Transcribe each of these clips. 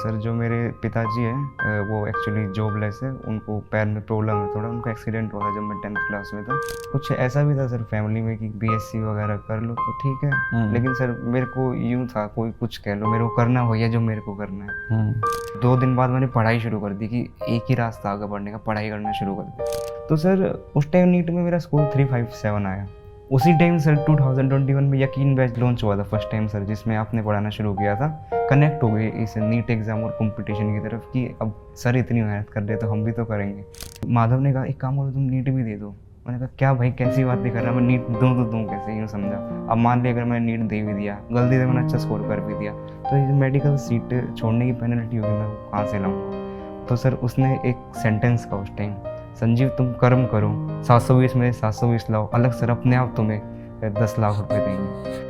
Sir जो मेरे पिताजी हैं वो एक्चुअली जॉबलेस है। उनको पैर में प्रॉब्लम है थोड़ा। उनका एक्सीडेंट हुआ था जब मैं 10th क्लास में था। कुछ ऐसा भी था सर फैमिली में कि बीएससी वगैरह कर लो तो ठीक है, लेकिन सर मेरे को यूँ था, कोई कुछ कह लो, मेरे को करना भैया जो मेरे को करना है। 2 दिन बाद मैंने पढ़ाई शुरू कर दी कि एक ही रास्ता आगे बढ़ने का, पढ़ाई करना शुरू कर दी। तो सर उस टाइम नीट में मेरा स्कोर 357 आया। उसी टाइम सर 2021 में यकीन बैच लॉन्च हुआ था फर्स्ट टाइम सर, जिसमें आपने पढ़ाना शुरू किया था। कनेक्ट हो गए इस नीट एग्ज़ाम और कंपटीशन की तरफ कि अब सर इतनी मेहनत कर रहे तो हम भी तो करेंगे। माधव ने कहा एक काम करो तुम नीट भी दे दो। मैंने कहा क्या भाई कैसी बात नहीं कर रहा, मैं नीट दूँ तो दूँ कैसे, यूँ समझा। अब मान लिया अगर मैंने नीट दे भी दिया, गलती से मैंने अच्छा स्कोर कर भी दिया, तो ये मेडिकल सीट छोड़ने की पेनल्टी होगी, मैं वो कहाँ से लाऊंगा। तो सर उसने एक सेंटेंस कहा उस टाइम, संजीव तुम कर्म करो, 720 में 720 लाओ, अलग सर अपने आप तुम्हें 10 लाख रुपए देंगे।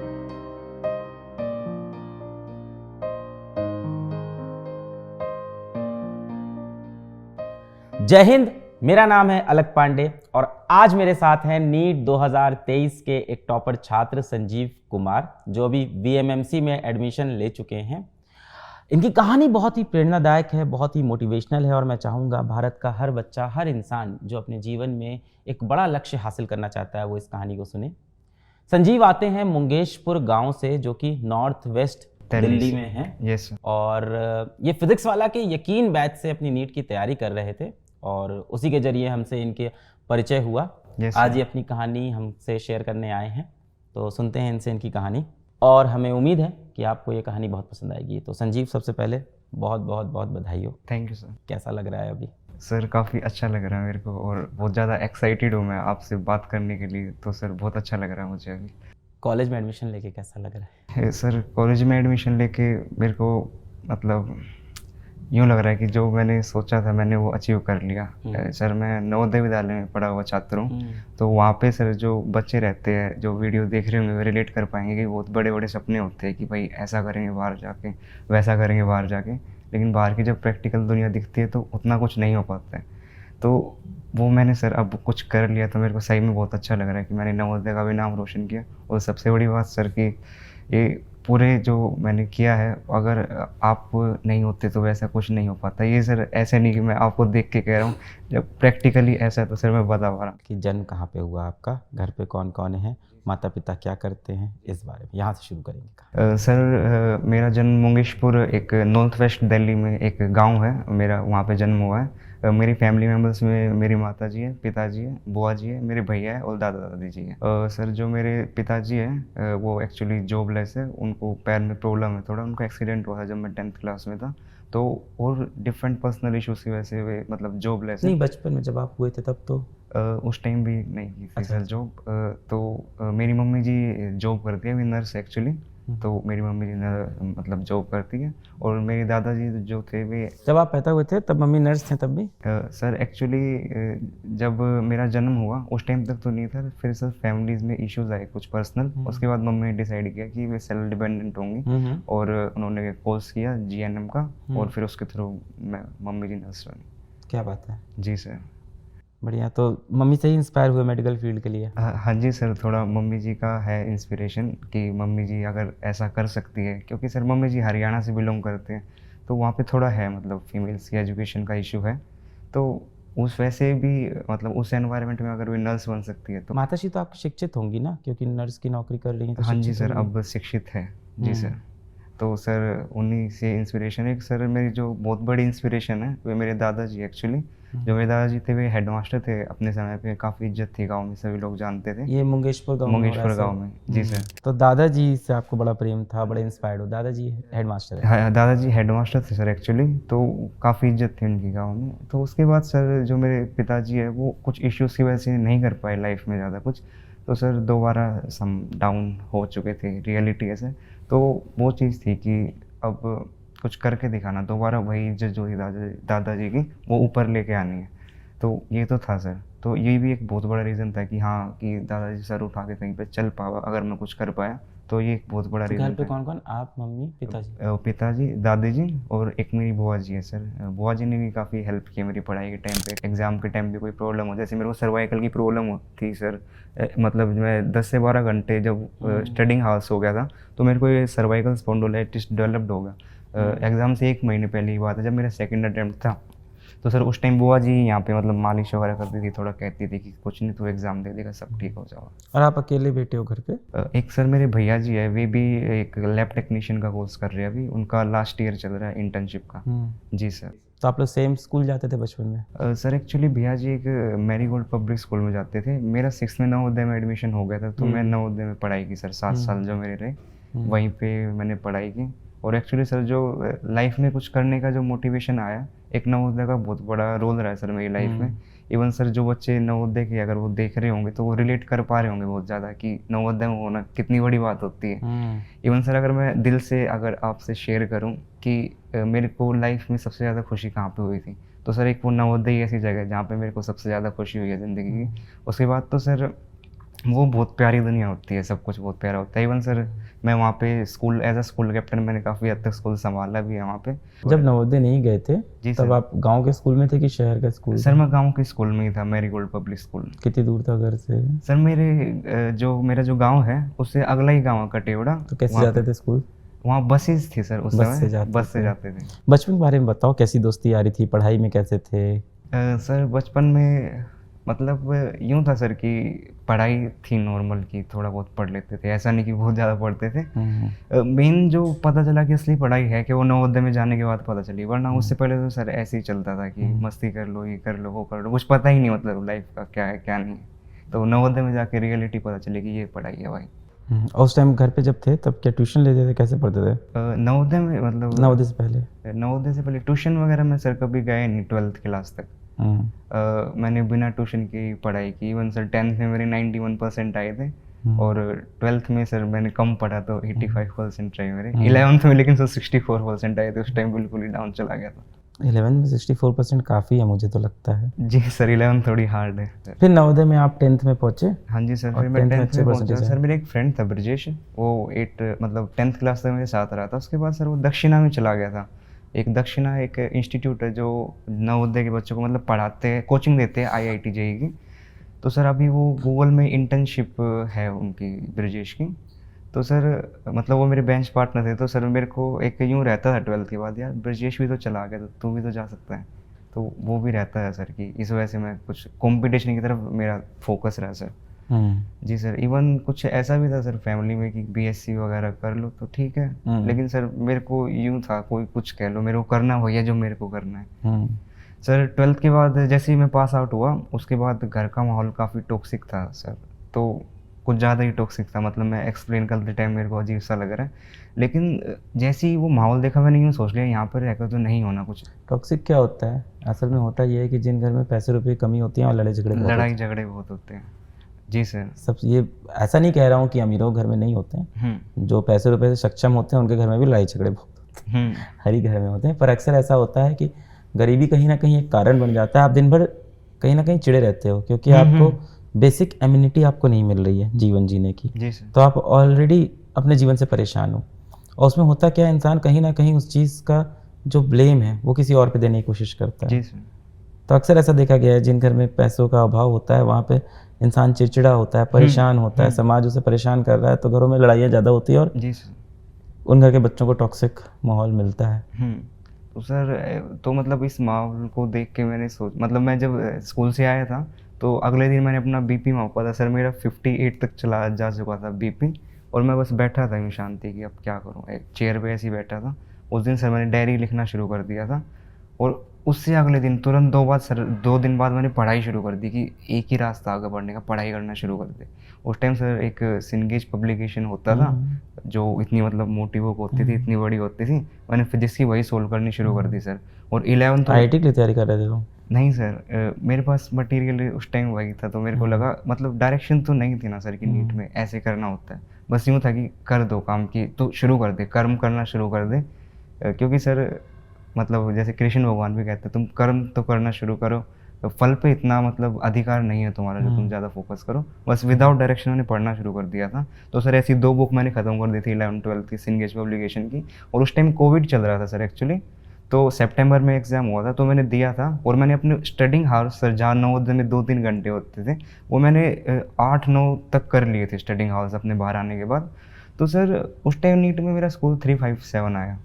जय हिंद। मेरा नाम है अलक पांडे और आज मेरे साथ हैं नीट 2023 के एक टॉपर छात्र संजीव कुमार, जो अभी बीएमएमसी में एडमिशन ले चुके हैं। इनकी कहानी बहुत ही प्रेरणादायक है, बहुत ही मोटिवेशनल है और मैं चाहूँगा भारत का हर बच्चा, हर इंसान जो अपने जीवन में एक बड़ा लक्ष्य हासिल करना चाहता है वो इस कहानी को सुने। संजीव आते हैं मुंगेशपुर गांव से, जो कि नॉर्थ वेस्ट दिल्ली में है। Yes sir. और ये फिजिक्स वाला के यकीन बैच से अपनी नीट की तैयारी कर रहे थे और उसी के जरिए हमसे इनके परिचय हुआ। आज ये अपनी कहानी हमसे शेयर करने आए हैं, तो सुनते हैं इनसे इनकी कहानी और हमें उम्मीद है कि आपको ये कहानी बहुत पसंद आएगी। तो संजीव, सबसे पहले बहुत बहुत बहुत बधाई हो। Thank you sir. कैसा लग रहा है अभी? सर काफ़ी अच्छा लग रहा है मेरे को और बहुत ज़्यादा एक्साइटेड हूँ मैं आपसे बात करने के लिए। तो सर बहुत अच्छा लग रहा है मुझे अभी। कॉलेज में एडमिशन लेके कैसा लग रहा है? सर कॉलेज में एडमिशन लेके मेरे को मतलब यूँ लग रहा है कि जो मैंने सोचा था मैंने वो अचीव कर लिया। सर मैं नवोदय विद्यालय में पढ़ा हुआ छात्र हूँ। तो वहाँ पे सर जो बच्चे रहते हैं, जो वीडियो देख रहे होंगे, वे रिलेट कर पाएंगे कि बहुत बड़े बड़े सपने होते हैं कि भाई ऐसा करेंगे बाहर जाके, वैसा करेंगे बाहर जाके, लेकिन बाहर की जब प्रैक्टिकल दुनिया दिखती है तो उतना कुछ नहीं हो पाता है। तो वो मैंने सर अब कुछ कर लिया, तो मेरे को सही में बहुत अच्छा लग रहा है कि मैंने नवोदय का भी नाम रोशन किया। और सबसे बड़ी बात सर कि ये पूरे जो मैंने किया है, अगर आप नहीं होते तो वैसा कुछ नहीं हो पाता। ये सर ऐसे नहीं कि मैं आपको देख के कह रहा हूँ, जब प्रैक्टिकली ऐसा है तो सर मैं बता पा रहा हूँ। कि जन्म कहाँ पे हुआ आपका, घर पे कौन कौन है, माता पिता क्या करते हैं, इस बारे में यहाँ से शुरू करेंगे। सर मेरा जन्म मुंगेशपुर, एक नॉर्थ वेस्ट दिल्ली में एक गांव है मेरा, वहाँ पे जन्म हुआ है। मेरी फैमिली मेम्बर्स में मेरी माता जी है, पिताजी है, बुआ जी है, मेरे भैया है और दादा दादी जी हैं। सर जो मेरे पिताजी हैं वो एक्चुअली जॉबलेस है। उनको पैर में प्रॉब्लम है थोड़ा। उनका एक्सीडेंट हुआ था जब मैं 10th क्लास में था। तो और डिफरेंट पर्सनल इश्यूज की वजह से वे मतलब जॉबलेस है। नहीं, बचपन में जब आप हुए थे तब तो उस टाइम भी नहीं की थी अच्छा। Sir job. तो मेरी मम्मी जी जॉब करती है, अभी नर्स एक्चुअली। तो मेरी मम्मी जी मतलब जॉब करती है और मेरे दादाजी जो थे वे, जब आप पैदा हुए थे तब मम्मी नर्स थे तब भी? सर एक्चुअली जब मेरा जन्म हुआ उस टाइम तक तो नहीं था। फिर सर फैमिलीज़ में इश्यूज आए कुछ पर्सनल। उसके बाद मम्मी ने डिसाइड किया कि वे सेल्फ डिपेंडेंट होंगी और उन्होंने कोर्स किया जीएनएम का और फिर उसके थ्रू मम्मी जी नर्स बनी। क्या बात है। जी सर। बढ़िया। तो मम्मी से ही इंस्पायर हुए मेडिकल फील्ड के लिए? हाँ जी सर, थोड़ा मम्मी जी का है इंस्पिरेशन कि मम्मी जी अगर ऐसा कर सकती है, क्योंकि सर मम्मी जी हरियाणा से बिलोंग करते हैं। तो वहाँ पे थोड़ा है मतलब फीमेल्स की एजुकेशन का इशू है। तो उस वैसे भी मतलब उस एनवायरनमेंट में अगर वे नर्स बन सकती है तो। माता जी तो आपकी शिक्षित होंगी ना, क्योंकि नर्स की नौकरी कर रही हैं तो हाँ जी शिक्षित सर, होंगी। अब शिक्षित है। जी सर। तो सर उन्हीं से इंस्पिरेशन। एक सर मेरी जो बहुत बड़ी इंस्पिरेशन है वे मेरे दादाजी एक्चुअली। जो मेरे दादाजी थे वे हेडमास्टर थे अपने समय पे। काफ़ी इज्जत थी गांव में, सभी लोग जानते थे। ये मुंगेशपुर गांव में हो रहा है मुंगेशपुर सर? गांव में। जी सर। तो दादाजी से आपको बड़ा प्रेम था, बड़े इंस्पायर्ड हो। दादाजी हेडमास्टर है? हाँ, दादाजी हेडमास्टर थे सर एक्चुअली। तो काफ़ी इज्जत थी उनकी गांव में। तो उसके बाद सर जो मेरे पिताजी है वो कुछ इश्यूज़ की वजह से नहीं कर पाए लाइफ में ज़्यादा कुछ। तो सर दोबारा सम डाउन हो चुके थे, रियलिटी ऐसे। तो वो चीज़ थी कि अब कुछ करके दिखाना, दोबारा वही इज्जत जो थी दादाजी की वो ऊपर लेके आनी है। तो ये तो था सर। तो ये भी एक बहुत बड़ा रीज़न था कि हाँ कि दादाजी सर उठा के कहीं पे चल पावा अगर मैं कुछ कर पाया, तो ये एक बहुत बड़ा तो रीज़न घर पे था। कौन कौन? आप, मम्मी, पिताजी? पिताजी, दादी जी और एक मेरी बुआ जी है सर। बुआ जी ने भी काफ़ी हेल्प की मेरी पढ़ाई के टाइम पे। एग्ज़ाम के टाइम पे कोई प्रॉब्लम हो, जैसे मेरे को सर्वाइकल की प्रॉब्लम थी सर। मतलब मैं 10 से 12 घंटे जब स्टडिंग हाउस हो गया था तो मेरे को ये सर्वाइकल स्पॉन्डिलोलिटिस डेवलप्ड हो गया। एग्ज़ाम से 1 महीने पहले की बात है, जब मेरा सेकंड अटेम्प्ट था। तो सर उस टाइम बुआ जी यहाँ पे मतलब मालिश वगैरह करती थी, थोड़ा कहती थी कि कुछ नहीं, तू एग्ज़ाम दे देगा, सब ठीक हो जाएगा। और आप अकेले बैठे हो घर पे? एक सर मेरे भैया जी है, वे भी एक लैब टेक्नीशियन का कोर्स कर रहे हैं अभी, उनका लास्ट ईयर चल रहा है इंटर्नशिप का। जी सर। तो आप लोग सेम स्कूल जाते थे बचपन में? सर एक्चुअली भैया जी एक मैरीगोल्ड पब्लिक स्कूल में जाते थे। मेरा 6th में नवोदय में एडमिशन हो गया था, तो मैं नवोदय में पढ़ाई की सर, 7 साल जो मेरे रहे वहीं पे मैंने पढ़ाई की। और एक्चुअली सर जो लाइफ में कुछ करने का जो मोटिवेशन आया, एक नवोदय का बहुत बड़ा रोल रहा है सर मेरी लाइफ में। इवन सर जो बच्चे नवोदय के अगर वो देख रहे होंगे तो वो रिलेट कर पा रहे होंगे बहुत ज़्यादा कि नवोदय में होना कितनी बड़ी बात होती है। इवन सर अगर मैं दिल से अगर आपसे शेयर करूं कि मेरे को लाइफ में सबसे ज़्यादा खुशी कहाँ पे हुई थी, तो सर एक वो नवोदय ऐसी जगह है जहाँ पे मेरे को सबसे ज़्यादा खुशी हुई है ज़िंदगी की। उसके बाद तो सर वो बहुत प्यारी दुनिया होती है, सब कुछ बहुत प्यारा होता है। इवन सर मैं वहाँ पे school as a school captain मैंने काफ़ी हद तक स्कूल संभाला भी है वहाँ पे। जब नवोदय नहीं गए थे जी तब सर। आप गांव के स्कूल में थे कि शहर का स्कूल? सर मैं गांव के स्कूल में ही था, मैरीगोल्ड पब्लिक स्कूल। कितनी दूर था घर से? सर मेरा जो गांव है उससे अगला ही गांव है कटेवड़ा। तो कैसे जाते थे स्कूल? वहाँ बसेस थी सर उस समय, बस से जाते थे। बचपन के बारे में बताओ, कैसी दोस्ती यारी थी, पढ़ाई में कैसे थे? सर बचपन में मतलब यूँ था सर कि पढ़ाई थी नॉर्मल की, थोड़ा बहुत पढ़ लेते थे, ऐसा नहीं कि बहुत ज़्यादा पढ़ते थे। मेन जो पता चला कि असली पढ़ाई है कि वो नवोदय में जाने के बाद पता चली, वरना उससे पहले तो सर ऐसे ही चलता था कि मस्ती कर लो, ये कर लो, वो कर लो, कुछ पता ही नहीं मतलब लाइफ का क्या है क्या नहीं है। तो नवोदय में जाके रियलिटी पता चली कि ये पढ़ाई है भाई। और उस टाइम घर पे जब थे तब क्या ट्यूशन लेते थे, कैसे पढ़ते थे? नवोदय में मतलब नवोदय से पहले ट्यूशन वगैरह में सर कभी गए नहीं 12th क्लास तक। मैंने बिना ट्यूशन की पढ़ाई की। इवन सर 10th में मेरे 91% आए थे और 12th में सर मैंने कम पढ़ा तो 85% रहे मेरे। 11th में लेकिन सर 64% आए थे, उस टाइम बिल्कुल ही डाउन चला गया था। 11th में 64% काफ़ी है मुझे तो लगता है। जी सर 11th थोड़ी हार्ड है। फिर नवोदय में आप 10th में पहुंचे? हाँ जी सर, फिर मैं 10th में पहुंचा। सर मेरे एक फ्रेंड था ब्रजेश, वो 10th क्लास तक मेरे साथ रहा था। उसके बाद सर वो दक्षिणा में चला गया था। दक्षिणा एक इंस्टीट्यूट है जो नवोदय के बच्चों को मतलब पढ़ाते हैं, कोचिंग देते हैं IIT JEE की। तो सर अभी वो गूगल में इंटर्नशिप है उनकी, ब्रजेश की। तो सर मतलब वो मेरे बेंच पार्टनर थे। तो सर मेरे को एक यूँ रहता था 12th के बाद, यार ब्रजेश भी तो चला गया तो तू भी तो जा सकता है। तो वो भी रहता है सर कि इस वजह से मैं कुछ कंपटीशन की तरफ मेरा फोकस रहा सर। जी सर। इवन कुछ ऐसा भी था सर फैमिली में कि BSc वगैरह कर लो तो ठीक है, लेकिन सर मेरे को यूँ था, कोई कुछ कह लो, मेरे को करना वही है जो मेरे को करना है। सर 12th के बाद जैसे ही मैं पास आउट हुआ उसके बाद घर का माहौल काफ़ी टॉक्सिक था सर, तो कुछ ज़्यादा ही टॉक्सिक था। मतलब मैं एक्सप्लेन करते टाइम मेरे को अजीब सा लग रहा है, लेकिन जैसे ही वो माहौल देखा मैंने यूँ सोच लिया यहाँ पर रहकर तो नहीं होना कुछ। टॉक्सिक क्या होता है? असल में होता ये है कि जिन घर में पैसे रुपए की कमी होती है और लड़ाई झगड़े बहुत होते हैं। जी सर। सब ये ऐसा नहीं कह रहा हूँ कि अमीरों के घर में नहीं होते हैं, जो पैसे रुपए से सक्षम होते हैं उनके घर में भी लड़ाई झगड़े बहुत होते हैं, हर ही घर में होते हैं। पर अक्सर ऐसा होता है कि गरीबी कहीं ना कहीं एक कारण बन जाता है। आप दिन भर कहीं ना कहीं चिड़े रहते हो क्योंकि आपको बेसिक एम्यूनिटी आपको नहीं मिल रही है जीवन जीने की। जी सर। तो आप ऑलरेडी अपने जीवन से परेशान हो, और उसमें होता क्या है, इंसान कहीं ना कहीं उस चीज़ का जो ब्लेम है वो किसी और पे देने की कोशिश करता है। जी सर। तो अक्सर ऐसा देखा गया है, जिन घर में पैसों का अभाव होता है वहाँ पे इंसान चिड़चिड़ा होता है, परेशान होता है, समाज उसे परेशान कर रहा है, तो घरों में लड़ाइयाँ ज़्यादा होती है और जी सर, उन घर के बच्चों को टॉक्सिक माहौल मिलता है। तो सर तो मतलब इस माहौल को देख के मैंने मतलब मैं जब स्कूल से आया था तो अगले दिन मैंने अपना BP मापा था सर, मेरा 58 तक जा चुका था BP। और मैं बस बैठा था यूँ शांति की, अब क्या करूँ, एक चेयर पे ऐसे ही बैठा था। उस दिन सर मैंने डायरी लिखना शुरू कर दिया था और उससे अगले दिन तुरंत 2 दिन बाद मैंने पढ़ाई शुरू कर दी कि एक ही रास्ता आगे बढ़ने का, पढ़ाई करना शुरू कर दे। उस टाइम सर एक सिनगेज पब्लिकेशन होता था जो इतनी मतलब मोटी बुक होती थी, इतनी बड़ी होती थी, मैंने फिजिक्स की वही सोल्व करनी शुरू कर दी सर। और 11 IIT के लिए तैयारी कर रहे थे? नहीं सर, मेरे पास मटेरियल उस टाइम वही था, तो मेरे को लगा मतलब डायरेक्शन तो नहीं थी ना सर कि नीट में ऐसे करना होता है, बस यूँ था कि कर दो काम की तो शुरू कर दे, कर्म करना शुरू कर दे। क्योंकि सर मतलब जैसे कृष्ण भगवान भी कहते हैं तुम कर्म तो करना शुरू करो, तो फल पे इतना मतलब अधिकार नहीं है तुम्हारा जो तुम ज़्यादा फोकस करो। बस विदाउट डायरेक्शन मैंने पढ़ना शुरू कर दिया था। तो सर ऐसी 2 बुक मैंने ख़त्म कर दी थी 11th-12th की सिनगेज पब्लिकेशन की। और उस टाइम कोविड चल रहा था सर एक्चुअली, तो सितंबर में एग्ज़ाम हुआ था, तो मैंने दिया था। और मैंने अपने स्टडिंग हाउस सर जहाँ नवोदय में 2-3 घंटे होते थे वो मैंने 8-9 तक कर लिए थे स्टडिंग हाउस अपने बाहर आने के बाद। तो सर उस टाइम नीट में मेरा स्कोर 357 आया।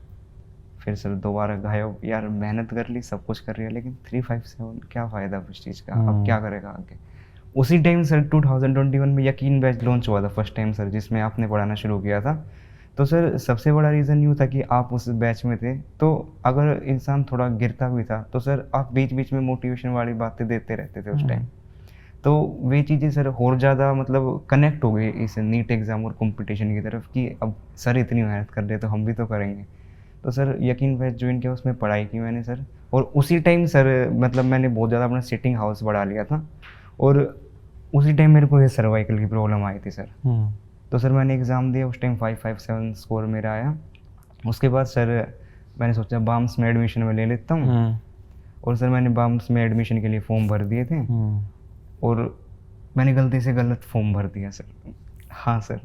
फिर सर दोबारा गायब। यार मेहनत कर ली, सब कुछ कर रही है, लेकिन 357 क्या फ़ायदा उस चीज़ का, अब क्या करेगा आगे। उसी टाइम सर 2021 में यकीन बैच लॉन्च हुआ था फर्स्ट टाइम सर, जिसमें आपने पढ़ाना शुरू किया था। तो सर सबसे बड़ा रीज़न यूँ था कि आप उस बैच में थे, तो अगर इंसान थोड़ा गिरता भी था तो सर आप बीच बीच में मोटिवेशन वाली बातें देते रहते थे उस टाइम। तो वे चीज़ें सर और ज़्यादा मतलब कनेक्ट हो गई इस नीट एग्ज़ाम और कंपटीशन की तरफ कि अब सर इतनी मेहनत कर रहे हैं तो हम भी तो करेंगे। तो सर यकीन बैच ज्वाइन किया, उसमें पढ़ाई की मैंने सर। और उसी टाइम सर मतलब मैंने बहुत ज़्यादा अपना सिटिंग हाउस बढ़ा लिया था, और उसी टाइम मेरे को ये सर्वाइकल की प्रॉब्लम आई थी सर। तो सर मैंने एग्ज़ाम दिया, उस टाइम 557 स्कोर मेरा आया। उसके बाद सर मैंने सोचा बाम्स में एडमिशन में ले लेता हूँ, और सर मैंने बाम्स में एडमिशन के लिए फॉर्म भर दिए थे, और मैंने गलती से गलत फॉर्म भर दिया सर। हाँ सर,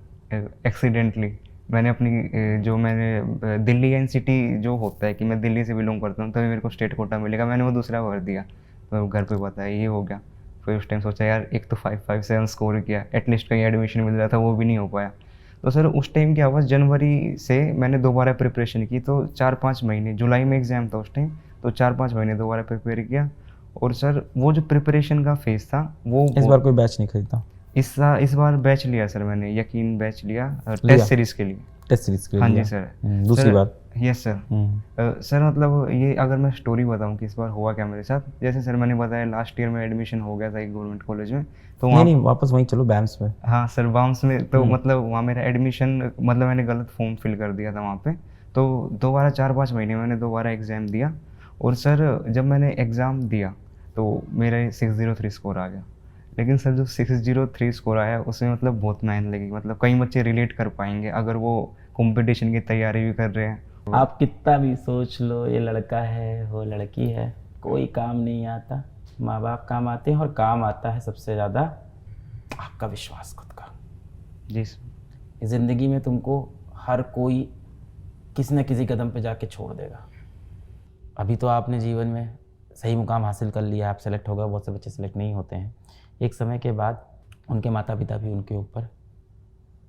एक्सीडेंटली मैंने अपनी जो मैंने दिल्ली एनसीटी जो होता है कि मैं दिल्ली से बिलोंग करता हूँ तभी मेरे को स्टेट कोटा मिलेगा, मैंने वो दूसरा भर दिया। तो घर पे पता है ये हो गया। फिर उस टाइम सोचा यार एक तो 557 स्कोर किया, एटलीस्ट कहीं एडमिशन मिल रहा था, वो भी नहीं हो पाया। तो सर उस टाइम क्या हुआ, जनवरी से मैंने दोबारा प्रिपरेशन की, तो 4-5 महीने, जुलाई में एग्ज़ाम था उस टाइम, तो 4-5 महीने दोबारा प्रिपेयर किया। और सर वो जो प्रिपरेशन का फेज़ था वो इस बार कोई बैच नहीं खरीदा? इस बार बैच लिया सर मैंने, यकीन बैच लिया टेस्ट सीरीज़ के लिए। टेस्ट सीरीज के लिए? हाँ जी सर। दूसरी बार? Yes sir. सर मतलब ये अगर मैं स्टोरी बताऊं कि इस बार हुआ क्या मेरे साथ, जैसे सर मैंने बताया लास्ट ईयर में एडमिशन हो गया था एक गवर्नमेंट कॉलेज में, तो नहीं वापस वहीं चलो, बैम्स में। हाँ सर, बाम्स में। तो मतलब वहाँ मेरा एडमिशन मतलब मैंने गलत फॉर्म फिल कर दिया था वहाँ पे, तो दोबारा 4-5 महीने मैंने दोबारा एग्ज़ाम दिया। और सर जब मैंने एग्ज़ाम दिया तो मेरा 603 स्कोर आ गया। लेकिन सर जो 603 स्कोर आया उसमें मतलब बहुत मेहनत लगी, मतलब कई बच्चे रिलेट कर पाएंगे अगर वो कंपटीशन की तैयारी भी कर रहे हैं। आप कितना भी सोच लो ये लड़का है वो लड़की है, कोई काम नहीं आता, माँ बाप काम आते हैं, और काम आता है सबसे ज़्यादा आपका विश्वास खुद का। जी सर। ज़िंदगी में तुमको हर कोई किसी न किसी कदम पे जाके छोड़ देगा। अभी तो आपने जीवन में सही मुकाम हासिल कर लिया, आप सेलेक्ट हो गए, बहुत से बच्चे सेलेक्ट नहीं होते हैं। एक समय के बाद उनके माता पिता भी उनके ऊपर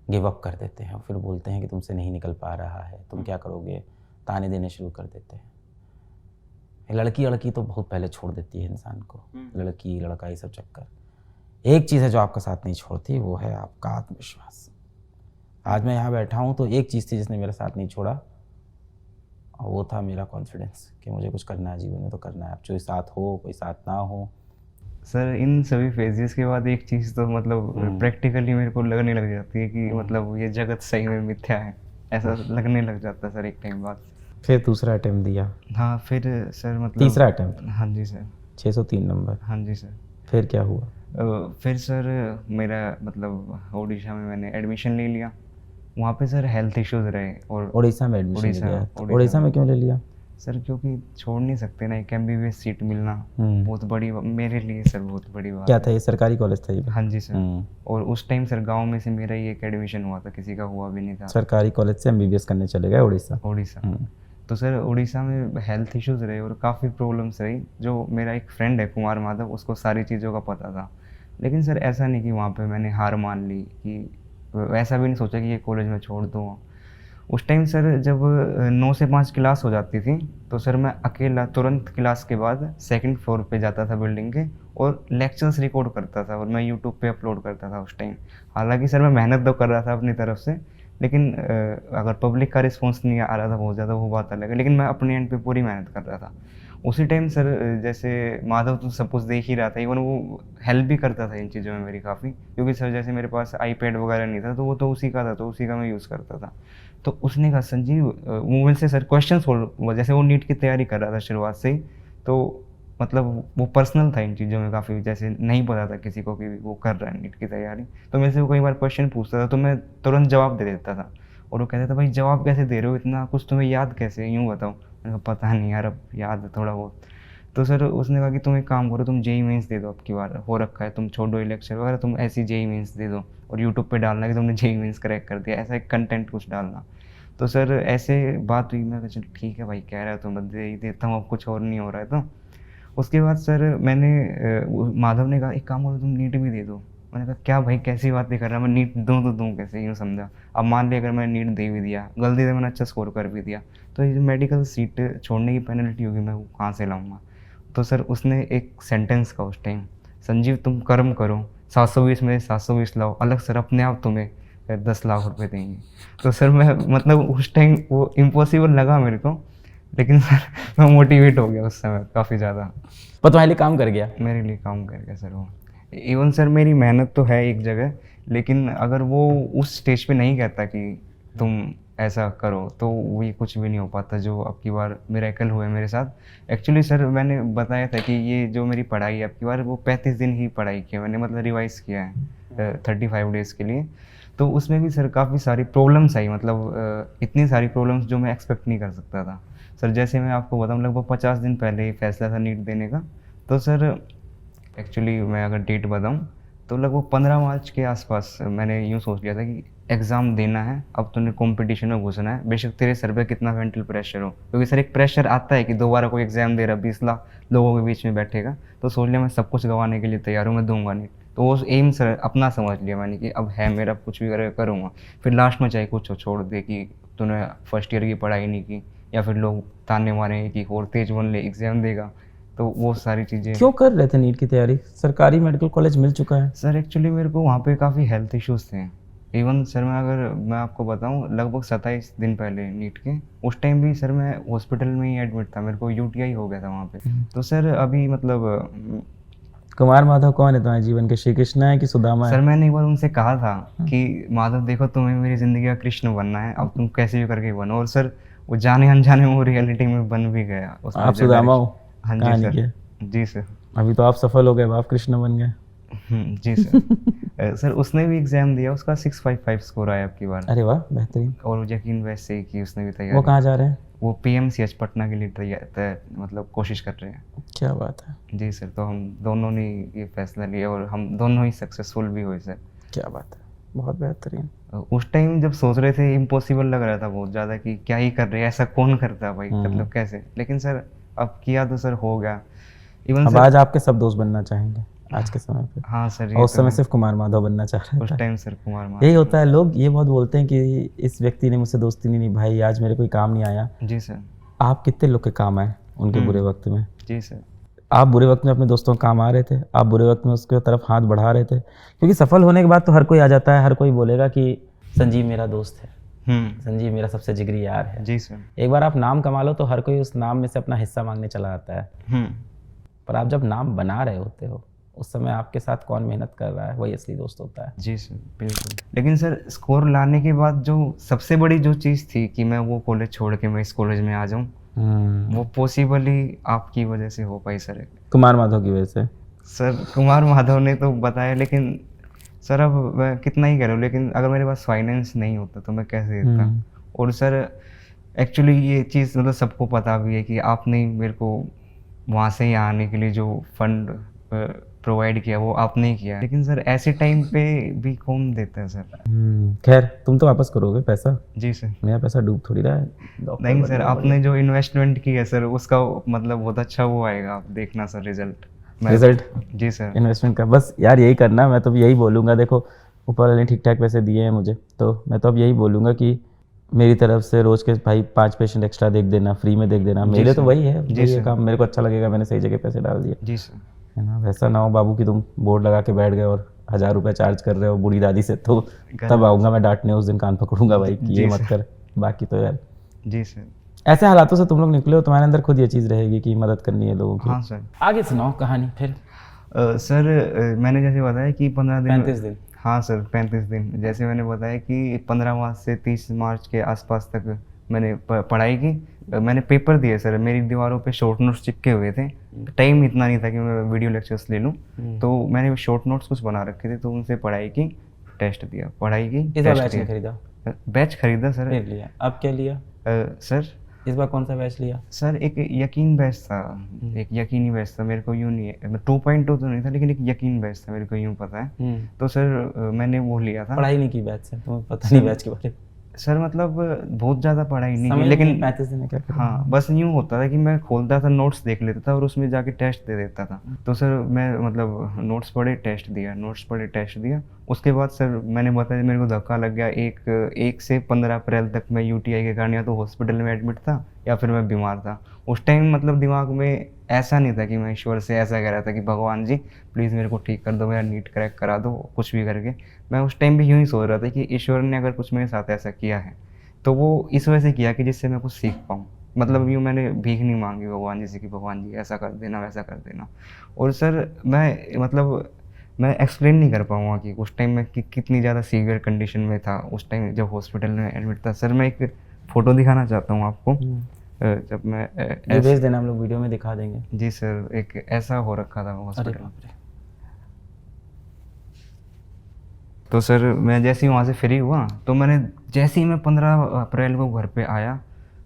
गिव अप कर देते हैं और फिर बोलते हैं कि तुमसे नहीं निकल पा रहा है, तुम क्या करोगे, ताने देने शुरू कर देते हैं। लड़की तो बहुत पहले छोड़ देती है इंसान को, लड़की लड़का ये सब चक्कर। एक चीज़ है जो आपका साथ नहीं छोड़ती, वो है आपका आत्मविश्वास। आज मैं यहाँ बैठा हूँ तो एक चीज़ थी जिसने मेरा साथ नहीं छोड़ा, और वो था मेरा कॉन्फिडेंस कि मुझे कुछ करना है जीवन में तो करना है, अब कोई साथ हो कोई साथ ना हो। सर इन सभी फेजेस के बाद एक चीज़ तो मतलब प्रैक्टिकली मेरे को लगने लग जाती है कि मतलब ये जगत सही में मिथ्या है, ऐसा लगने लग जाता है सर एक टाइम बाद। फिर दूसरा अटेम्प्ट दिया? हाँ फिर सर मतलब तीसरा अटेम्प्ट? हाँ जी सर। 603 नंबर? हाँ जी सर। फिर क्या हुआ? फिर सर मेरा मतलब उड़ीसा में मैंने एडमिशन ले लिया। वहाँ पे सर हेल्थ इश्यूज रहे, और उड़ीसा में एडमिशन लिया? उड़ीसा में क्यों ले लिया? सर क्योंकि छोड़ नहीं सकते ना, एक MBBS सीट मिलना बहुत बड़ी, मेरे लिए सर बहुत बड़ी बात। क्या था ये, सरकारी कॉलेज था ये? हाँ जी सर। और उस टाइम सर गांव में से मेरा ही एक एडमिशन हुआ था, किसी का हुआ भी नहीं था। सरकारी कॉलेज से MBBS करने चले गए उड़ीसा? तो सर उड़ीसा में हेल्थ इश्यूज रहे और काफ़ी प्रॉब्लम्स रही। जो मेरा एक फ्रेंड है कुमार माधव, उसको सारी चीज़ों का पता था। लेकिन सर ऐसा नहीं कि वहाँ पे मैंने हार मान ली, कि ऐसा भी नहीं सोचा कि ये कॉलेज में छोड़ दूँ। उस टाइम सर जब 9 से 5 क्लास हो जाती थी तो सर मैं अकेला तुरंत क्लास के बाद 2nd फ्लोर पे जाता था बिल्डिंग के, और लेक्चर्स रिकॉर्ड करता था और मैं यूट्यूब पे अपलोड करता था उस टाइम। हालांकि सर मैं मेहनत तो कर रहा था अपनी तरफ से, लेकिन अगर पब्लिक का रिस्पॉन्स नहीं आ रहा था बहुत ज़्यादा वो बात अलग है, लेकिन मैं अपने एंड पे पूरी मेहनत कर रहा था। उसी टाइम सर जैसे माधव तो सब कुछ देख ही रहा था, इवन वो हेल्प भी करता था इन चीज़ों में मेरी काफ़ी, क्योंकि सर जैसे मेरे पास iPad वगैरह नहीं था तो वो तो उसी का था, तो उसी का मैं यूज़ करता था। तो उसने कहा संजीव मूवमेंट से सर क्वेश्चन सोल्व, जैसे वो नीट की तैयारी कर रहा था शुरुआत से ही, तो मतलब वो पर्सनल था इन चीज़ों में काफ़ी, जैसे नहीं पता था किसी को कि वो कर रहा है नीट की तैयारी, तो मेरे से वो कई बार क्वेश्चन पूछता था तो मैं तुरंत जवाब दे देता था। और वो कहता था भाई जवाब कैसे दे रहे हो, इतना कुछ तुम्हें याद कैसे, यूँ बताओ। मैंने कहा पता नहीं यार, अब याद है थोड़ा बहुत। तो सर उसने कहा कि तुम एक काम करो, तुम JEE मेंस दे दो, अब की बार हो रखा है, तुम छोड़ो ये लेक्चर वगैरह, तुम ऐसी JEE मेंस दे दो और यूट्यूब पे डालना कि तुमने JEE मेंस क्रैक कर दिया, ऐसा एक कंटेंट कुछ डालना। तो सर ऐसे बात हुई, मैं चल ठीक है भाई कह रहा है तो मैं दे ही देता हूँ, अब कुछ और नहीं हो रहा है। तो उसके बाद सर मैंने माधव ने कहा एक काम करो तुम नीट भी दे दो। मैंने कहा क्या भाई कैसी बातें कर रहा है, मैं नीट दूँ तो दूँ कैसे, यूँ समझा। अब मान लिया अगर मैंने नीट दे भी दिया, गलती से मैंने अच्छा स्कोर कर भी दिया, तो ये मेडिकल सीट छोड़ने की पेनल्टी होगी, मैं वो कहाँ से लाऊंगा। तो सर उसने एक सेंटेंस कहा उस टाइम, संजीव तुम कर्म करो, 720 में 720 लाओ, अलग सर अपने आप तुम्हें 10 लाख रुपए देंगे। तो सर मैं मतलब उस टाइम वो इम्पॉसिबल लगा मेरे को, लेकिन सर मैं मोटिवेट हो गया उस समय काफ़ी ज़्यादा। पर तुम्हारे लिए काम कर गया? मेरे लिए काम कर गया सर वो। इवन सर मेरी मेहनत तो है एक जगह, लेकिन अगर वो उस स्टेज पे नहीं कहता कि तुम ऐसा करो तो वो कुछ भी नहीं हो पाता जो अब की बार मिरेकल हुए मेरे साथ। एक्चुअली सर मैंने बताया था कि ये जो मेरी पढ़ाई है अब की बार वो 35 दिन ही पढ़ाई की है मैंने, मतलब रिवाइज़ किया है 35 डेज़ के लिए। तो उसमें भी सर काफ़ी सारी प्रॉब्लम्स आई, मतलब इतनी सारी प्रॉब्लम्स जो मैं एक्सपेक्ट नहीं कर सकता था। सर जैसे मैं आपको बताऊँ, लगभग 50 दिन पहले ही फैसला था नीट देने का। तो सर एक्चुअली मैं अगर डेट बताऊँ तो लगभग 15 मार्च के आसपास मैंने यूँ सोच लिया था कि एग्ज़ाम देना है, अब तूने कंपटीशन में घुसना है, बेशक तेरे सर पे कितना मेंटल प्रेशर हो। क्योंकि सर एक प्रेशर आता है कि दोबारा कोई एग्ज़ाम दे रहा, 20 लाख लोगों के बीच में बैठेगा। तो सोच लिया मैं सब कुछ गंवाने के लिए तैयार हूँ, मैं दूंगा नहीं। तो वो एम सर अपना समझ लिया मैंने कि अब है मेरा, कुछ भी करेगा करूँगा। फिर लास्ट में चाहे कुछ छोड़ दे कि तूने फर्स्ट ईयर की पढ़ाई नहीं की, या फिर लोग ताने मारेंगे कि और तेज बन ले, एग्ज़ाम देगा। तो वो सारी चीज़ें। क्यों कर रहे थे नीट की तैयारी? सरकारी मेडिकल कॉलेज मिल चुका है। सर एक्चुअली मेरे को वहाँ पे काफ़ी हेल्थ इश्यूज़ थे। इवन सर मैं आपको बताऊँ, लगभग 27 दिन पहले नीट के उस टाइम भी सर मैं हॉस्पिटल में ही एडमिट था, मेरे को यूटीआई हो गया था वहाँ पे। तो सर अभी मतलब कुमार माधव कौन है तुम्हारे जीवन के? श्री कृष्ण है कि सुदामा है? सर मैंने एक बार उनसे कहा था कि माधव देखो, तुम्हें मेरी ज़िंदगी का कृष्ण बनना है, अब तुम कैसे भी करके बनो। और सर वो जाने अनजाने में वो रियलिटी में बन भी गया। आप सुदामा हो? हाँ जी सर। जी सर। अभी तो आप सफल हो गए, आप कृष्ण बन गए। जी सर। सर उसने भी एग्जाम दिया, उसका 655 स्कोर आया अब की बार। अरे वाह, बेहतरीन। और यकीन वैसे ही कि उसने भी तैयारी। वो कहाँ जा रहे हैं? वो पीएमसीएच पटना के लिए तैयार मतलब कोशिश कर रहे हैं। क्या बात है। जी सर। तो हम दोनों ने ये फैसला लिया और हम दोनों ही सक्सेसफुल भी हुए सर। क्या बात है, बहुत बेहतरीन। उस टाइम जब सोच रहे थे इम्पॉसिबल लग रहा था बहुत ज़्यादा कि क्या ही कर रहे हैं, ऐसा कौन करता भाई, मतलब कैसे। लेकिन सर अब किया तो सर हो गया। इवन अब आज आपके सब दोस्त बनना चाहेंगे आज के समय पे। हाँ सर। और उस समय सिर्फ कुमार माधव बनना चाह रहे थे। उस टाइम सर कुमार माधव। यही होता है, लोग ये बहुत बोलते हैं कि इस व्यक्ति ने मुझसे दोस्ती नहीं निभाई, आज मेरे कोई काम नहीं आया। जी सर। आप कितने लोग के काम आए उनके बुरे वक्त में? जी सर। आप बुरे वक्त में अपने दोस्तों के काम आ रहे थे, आप बुरे वक्त में उसके तरफ हाथ बढ़ा रहे थे, क्योंकि सफल होने के बाद तो हर कोई आ जाता है, हर कोई बोलेगा कि संजीव मेरा दोस्त है, संजीव मेरा सबसे जिगरी यार है। जी सर। एक बार आप नाम कमा लो तो हर कोई उस नाम में से अपना हिस्सा मांगने चला आता है। पर आप जब नाम बना रहे होते हो उस समय आपके साथ कौन मेहनत कर रहा है, वही असली दोस्त होता है। जी सर, बिल्कुल। लेकिन सर स्कोर लाने के बाद जो सबसे बड़ी जो चीज़ थी कि मैं वो कॉलेज छोड़ के मैं इस कॉलेज में आ जाऊँ, वो पॉसिबल ही आपकी वजह से हो पाई सर। कुमार माधव की वजह से? सर कुमार माधव ने तो बताया, लेकिन सर अब मैं कितना ही कह रहा हूँ, लेकिन अगर मेरे पास फाइनेंस नहीं होता तो मैं कैसे देता। और सर एक्चुअली ये चीज़ मतलब सबको पता भी है कि आपने मेरे को वहाँ से यहाँ आने के लिए जो फंड प्रोवाइड किया वो आपने ही किया। लेकिन सर ऐसे टाइम पे भी कौन देता है सर। खैर तुम तो वापस करोगे पैसा। जी सर। मेरा पैसा डूब थोड़ी रहा है। नहीं सर, आपने जो इन्वेस्टमेंट की है सर उसका मतलब बहुत अच्छा वो आएगा, आप देखना सर रिजल्ट। जी सर। इन्वेस्टमेंट का बस यार यही करना। मैं तो अब यही बोलूँगा, देखो ऊपर वाले ने ठीक ठाक पैसे दिए हैं मुझे, तो मैं तो अब यही बोलूँगा कि मेरी तरफ से रोज के भाई 5 पेशेंट एक्स्ट्रा देख देना, फ्री में देख देना। मेरे तो वही है, ये काम मेरे को अच्छा लगेगा, मैंने सही जगह पैसे डाल दिए। जी सर। है ना, वैसा ना हो बाबू कि तुम बोर्ड लगा के बैठ गए और 1000 रुपये चार्ज कर रहे हो बूढ़ी दादी से, तो तब आऊँगा मैं डांटने, उस दिन कान पकड़ूंगा भाई कि ये मत कर। बाकी तो यार जी सर, ऐसे हालातों से तुम लोग निकले हो, तुम्हारे अंदर खुद ये चीज़ रहेगी कि मदद करनी है लोगों की। हाँ सर। आगे सुनाओ कहानी फिर। सर मैंने जैसे बताया कि 35 दिन। हाँ सर 35 दिन। जैसे मैंने बताया कि 15 मार्च से 30 मार्च के आसपास तक मैंने पढ़ाई की। मैंने पेपर दिए सर, मेरी दीवारों पे शॉर्ट नोट्स चिपके हुए थे। टाइम इतना नहीं था कि मैं वीडियो लेक्चर्स ले लूँ, तो मैंने शॉर्ट नोट्स कुछ बना रखे थे, तो उनसे पढ़ाई की, टेस्ट दिया, पढ़ाई की। इस बार बैच नहीं खरीदा? बैच खरीदा सर। फिर लिया? अब क्या लिया सर? इस बार कौन सा बैच लिया? सर एक यकीन बैच था, एक यकीनी बैच था। मेरे को यूँ नहीं है, 2.2 तो नहीं था, लेकिन एक यकीन बैच था, मेरे को यूँ पता है। तो सर मैंने वो लिया था। पढ़ाई नहीं की बैच से, तुम्हें पता नहीं बैच के बारे में? सर मतलब बहुत ज़्यादा पढ़ाई नहीं की, समझ लेकिन नहीं 35 दिन में क्या करूं? हाँ बस यूँ होता था कि मैं खोलता था, नोट्स देख लेता था और उसमें जाके टेस्ट दे देता था। तो सर मैं मतलब नोट्स पढ़े टेस्ट दिया, नोट्स पढ़े टेस्ट दिया। उसके बाद सर मैंने बताया मेरे को धक्का लग गया, एक से 15 अप्रैल तक मैं यूटीआई के कारण या तो हॉस्पिटल में एडमिट था या फिर मैं बीमार था। उस टाइम मतलब दिमाग में ऐसा नहीं था कि मैं ईश्वर से ऐसा कह रहा था कि भगवान जी प्लीज़ मेरे को ठीक कर दो, मेरा नीट क्रैक करा दो, कुछ भी करके। मैं उस टाइम भी यूँ ही सोच रहा था कि ईश्वर ने अगर कुछ मेरे साथ ऐसा किया है तो वो इस वजह से किया कि जिससे मैं कुछ सीख पाऊँ। मतलब यूँ मैंने भीख नहीं मांगी भगवान जी से कि भगवान जी ऐसा कर देना, वैसा कर देना। और सर मैं मतलब मैं एक्सप्लेन नहीं कर पाऊँगा कि उस टाइम मैं कितनी ज़्यादा सीवियर कंडीशन में था उस टाइम जब हॉस्पिटल में एडमिट था। सर मैं एक फ़ोटो दिखाना चाहता हूँ आपको। जब मैं ये भेज देना, हम लोग वीडियो में दिखा देंगे। जी सर, एक ऐसा हो रखा था अरे हॉस्पिटल। बाप रे। तो सर मैं जैसे ही वहाँ से फ्री हुआ तो मैंने जैसे ही मैं 15 अप्रैल को घर पे आया,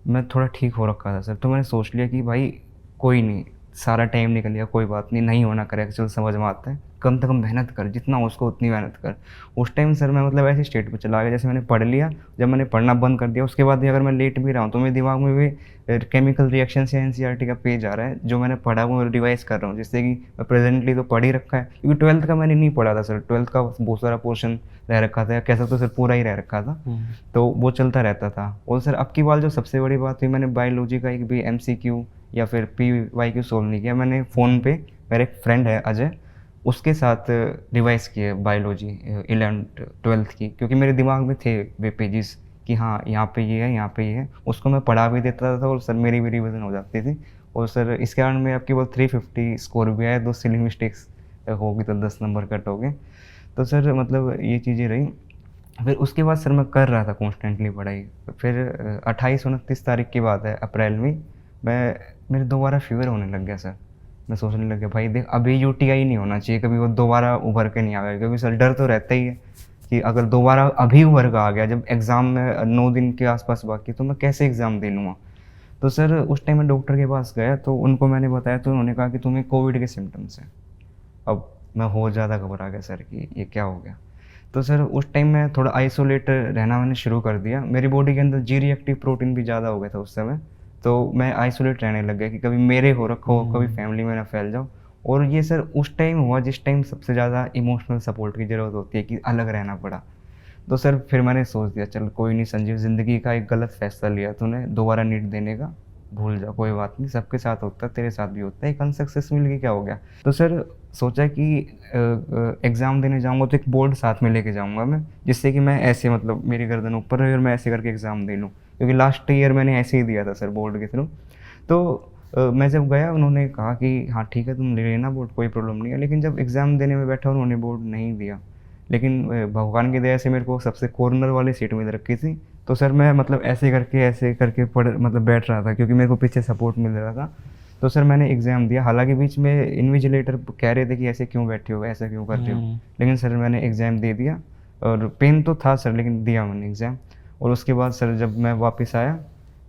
मैं थोड़ा ठीक हो रखा था सर। तो मैंने सोच लिया कि भाई कोई नहीं, सारा टाइम निकल गया, कोई बात नहीं, नहीं होना करेक्ट, चल समझ में आता है, कम से कम मेहनत कर, जितना हो उसको उतनी मेहनत कर। उस टाइम सर मैं मतलब ऐसे स्टेट पे चला गया, जैसे मैंने पढ़ लिया, जब मैंने पढ़ना बंद कर दिया उसके बाद भी अगर मैं लेट भी रहा हूँ तो मेरे दिमाग में भी केमिकल रिएक्शन या एनसीईआरटी का पेज आ रहा है, जो मैंने पढ़ा वो रिवाइज कर रहा हूँ, जिससे कि मैं प्रेजेंटली तो पढ़ ही रखा है। क्योंकि 12th का मैंने नहीं पढ़ा था सर, 12th का बहुत सारा पोर्शन रह रखा था, कैसा तो सर पूरा ही रह रखा था, तो वो चलता रहता था। और सर अब की बार जो सबसे बड़ी बात हुई, मैंने बायोलॉजी का एक भी MCQ या फिर PYQ सोल्व नहीं किया। मैंने फ़ोन पे, मेरा एक फ्रेंड है अजय, उसके साथ रिवाइज किए बायोलॉजी 11th 12th की, क्योंकि मेरे दिमाग में थे वे पेजेस कि हाँ यहाँ पे ये है, यहाँ पे ये है, उसको मैं पढ़ा भी देता था और सर मेरी भी रिवीजन हो जाती थी। और सर इस कारण मैं आपकी बात 350 स्कोर भी आया, 2 सिली मिस्टेक्स होगी तो 10 नंबर कट हो गए। तो सर मतलब ये चीज़ें रही। फिर उसके बाद सर मैं कर रहा था कॉन्स्टेंटली पढ़ाई। फिर 28-29 तारीख की बात है अप्रैल में, मेरे दोबारा फीवर होने लग गया सर। मैं सोचने लग गया भाई देख अभी यूटीआई नहीं होना चाहिए, कभी वो दोबारा उभर के नहीं आएगा, क्योंकि सर डर तो रहता ही है कि अगर दोबारा अभी उभर का आ गया, जब एग्ज़ाम में 9 दिन के आसपास बाकी, तो मैं कैसे एग्ज़ाम दे लूँगा। तो सर उस टाइम मैं डॉक्टर के पास गया तो उनको मैंने बताया, तो उन्होंने कहा कि तुम्हें कोविड के सिम्टम्स हैं। अब मैं और ज़्यादा घबरा गया सर कि ये क्या हो गया। तो सर उस टाइम मैं थोड़ा आइसोलेट रहना मैंने शुरू कर दिया। मेरी बॉडी के अंदर जी रिएक्टिव प्रोटीन भी ज़्यादा हो गया था उस समय, तो मैं आइसोलेट रहने लग गया कि कभी मेरे हो रखो, कभी फैमिली में ना फैल जाओ। और ये सर उस टाइम हुआ जिस टाइम सबसे ज़्यादा इमोशनल सपोर्ट की ज़रूरत होती है, कि अलग रहना पड़ा। तो सर फिर मैंने सोच दिया चल कोई नहीं संजीव, ज़िंदगी का एक गलत फैसला लिया तूने दोबारा नीट देने का, भूल जा, कोई बात नहीं, सबके साथ होता है, तेरे साथ भी होता है, एक अनसक्सेस मिल गई, क्या हो गया। तो सर सोचा कि एग्ज़ाम देने जाऊंगा तो एक बोर्ड साथ में लेके जाऊंगा मैं, जिससे कि मैं ऐसे मतलब मेरी गर्दन ऊपर रहे और मैं ऐसे करके एग्ज़ाम दे लूँ, क्योंकि लास्ट ईयर मैंने ऐसे ही दिया था सर बोर्ड के थ्रू। तो मैं जब गया उन्होंने कहा कि हाँ ठीक है तुम ले लेना बोर्ड, कोई प्रॉब्लम नहीं है। लेकिन जब एग्ज़ाम देने में बैठा उन्होंने बोर्ड नहीं दिया, लेकिन भगवान की दया से मेरे को सबसे कॉर्नर वाली सीट मिल रखी थी। तो सर मैं मतलब ऐसे करके पढ़ मतलब बैठ रहा था, क्योंकि मेरे को पीछे सपोर्ट मिल रहा था। तो सर मैंने एग्ज़ाम दिया, हालांकि बीच में इन्विजिलेटर कह रहे थे कि ऐसे क्यों बैठे हो, ऐसा क्यों कर रहे हो, लेकिन सर मैंने एग्ज़ाम दे दिया। और पेन तो था सर, लेकिन दिया मैंने एग्ज़ाम। और उसके बाद सर जब मैं वापस आया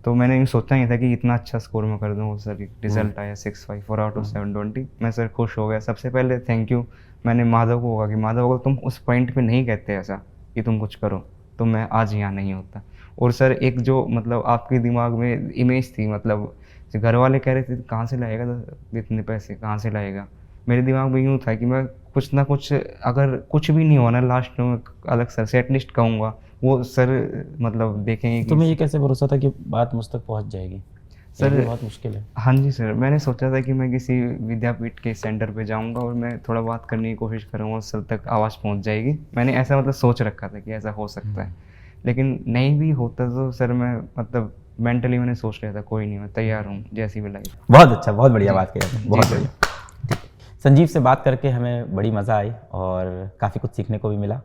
तो मैंने यूँ सोचा नहीं था कि इतना अच्छा स्कोर मैं कर दूँ। सर रिजल्ट आया 654 आउट ऑफ 720। मैं सर खुश हो गया। सबसे पहले थैंक यू मैंने माधव को होगा कि माधव अगर तुम उस पॉइंट पे नहीं कहते ऐसा कि तुम कुछ करो तो मैं आज यहाँ नहीं होता। और सर एक जो मतलब आपके दिमाग में इमेज थी, मतलब घर वाले कह रहे थे कहाँ से लाएगा तो इतने पैसे कहाँ से लाएगा, मेरे दिमाग में यूँ था कि मैं कुछ ना कुछ, अगर कुछ भी नहीं होना लास्ट में अलग सर से एटलीस्ट कहूँगा, वो सर मतलब देखेंगे कि तुम्हें ये कैसे भरोसा था कि बात मुझ तक पहुँच जाएगी? सर बहुत मुश्किल है। हाँ जी सर, मैंने सोचा था कि मैं किसी विद्यापीठ के सेंटर पे जाऊंगा और मैं थोड़ा बात करने की कोशिश करूँगा, सर तक आवाज़ पहुँच जाएगी। मैंने ऐसा मतलब सोच रखा था कि ऐसा हो सकता है, लेकिन नहीं भी होता तो सर मैं मतलब मेंटली मैंने सोच लिया था कोई नहीं, मैं तैयार हूँ जैसी भी लाइफ। बहुत अच्छा, बहुत बढ़िया बात कही आपने, बहुत बढ़िया। संजीव से बात करके हमें बड़ी मज़ा आई और काफ़ी कुछ सीखने को भी मिला।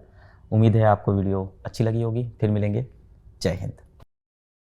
उम्मीद है आपको वीडियो अच्छी लगी होगी। फिर मिलेंगे। जय हिंद।